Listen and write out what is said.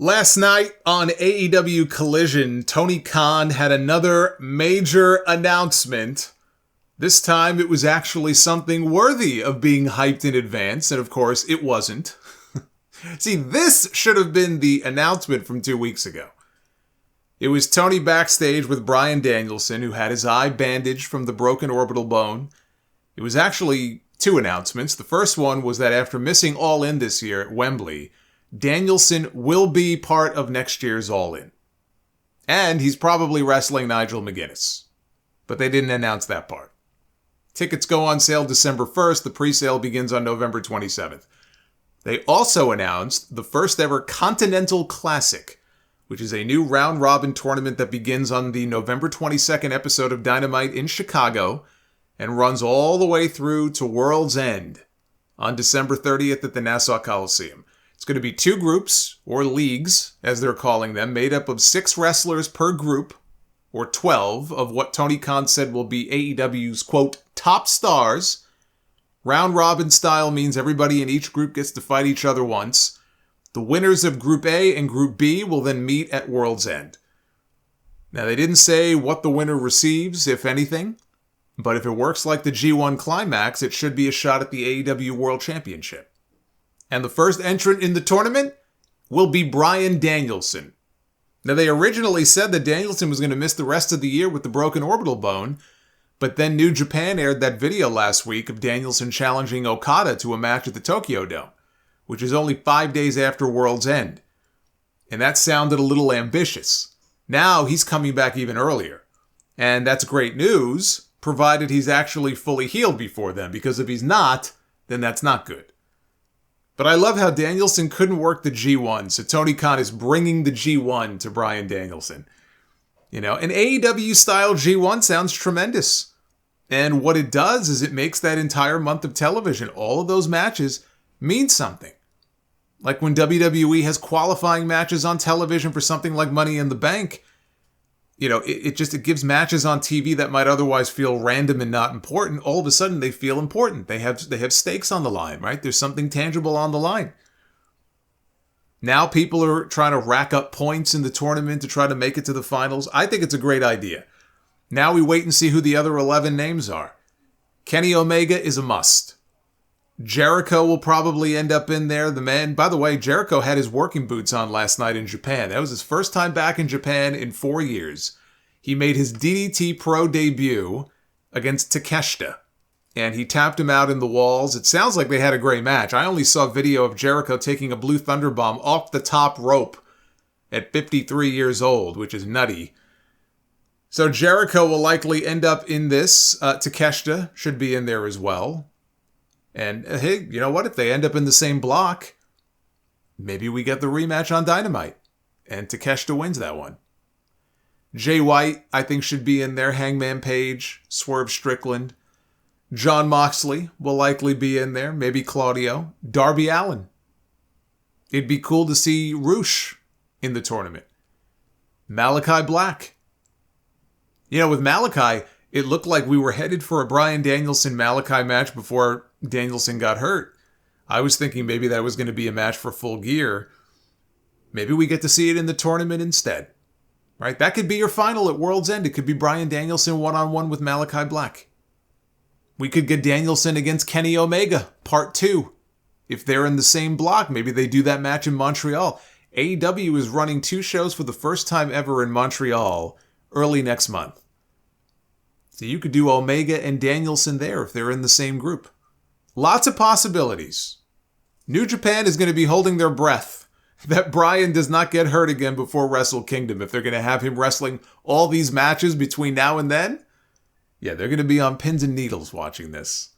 Last night on AEW Collision, Tony Khan had another major announcement. This time it was actually something worthy of being hyped in advance, and of course it wasn't. See, this should have been the announcement from 2 weeks ago. It was Tony backstage with Bryan Danielson, who had his eye bandaged from the broken orbital bone. It was actually two announcements. The first one was that after missing All In this year at Wembley, Danielson will be part of next year's All In. And he's probably wrestling Nigel McGuinness. But they didn't announce that part. Tickets go on sale December 1st. The pre-sale begins on November 27th. They also announced the first ever Continental Classic, which is a new round-robin tournament that begins on the November 22nd episode of Dynamite in Chicago and runs all the way through to World's End on December 30th at the Nassau Coliseum. It's going to be two groups, or leagues, as they're calling them, made up of 6 wrestlers per group, or 12 of what Tony Khan said will be AEW's, quote, top stars. Round robin style means everybody in each group gets to fight each other once. The winners of Group A and Group B will then meet at World's End. Now, they didn't say what the winner receives, if anything, but if it works like the G1 Climax, it should be a shot at the AEW World Championship. And the first entrant in the tournament will be Bryan Danielson. Now, they originally said that Danielson was going to miss the rest of the year with the broken orbital bone, but then New Japan aired that video last week of Danielson challenging Okada to a match at the Tokyo Dome, which is only 5 days after World's End. And that sounded a little ambitious. Now he's coming back even earlier. And that's great news, provided he's actually fully healed before then, because if he's not, then that's not good. But I love how Danielson couldn't work the G1, so Tony Khan is bringing the G1 to Bryan Danielson. You know, an AEW-style G1 sounds tremendous. And what it does is it makes that entire month of television, all of those matches, mean something. Like when WWE has qualifying matches on television for something like Money in the Bank, you know, it gives matches on TV that might otherwise feel random and not important. All of a sudden, they feel important. They have stakes on the line, right? There's something tangible on the line. Now people are trying to rack up points in the tournament to try to make it to the finals. I think it's a great idea. Now we wait and see who the other 11 names are. Kenny Omega is a must. Jericho will probably end up in there. The man, by the way, Jericho had his working boots on last night in Japan. That was his first time back in Japan in 4 years. He made his DDT Pro debut against Takeshita, and he tapped him out in the walls. It sounds like they had a great match. I only saw video of Jericho taking a Blue Thunder Bomb off the top rope at 53 years old, which is nutty. So Jericho will likely end up in this. Takeshita should be in there as well. And hey, you know what? If they end up in the same block, maybe we get the rematch on Dynamite. And Takeshita wins that one. Jay White, I think, should be in there. Hangman Page, Swerve Strickland. Jon Moxley will likely be in there. Maybe Claudio. Darby Allin. It'd be cool to see Roosh in the tournament. Malachi Black. You know, with Malachi, it looked like we were headed for a Bryan Danielson-Malachi match before Danielson got hurt. I was thinking maybe that was going to be a match for Full Gear. Maybe we get to see it in the tournament instead. Right? That could be your final at World's End. It could be Bryan Danielson one-on-one with Malachi Black. We could get Danielson against Kenny Omega, Part 2. If they're in the same block, maybe they do that match in Montreal. AEW is running 2 shows for the first time ever in Montreal early next month. So you could do Omega and Danielson there if they're in the same group. Lots of possibilities. New Japan is going to be holding their breath that Bryan does not get hurt again before Wrestle Kingdom. If they're going to have him wrestling all these matches between now and then, yeah, they're going to be on pins and needles watching this.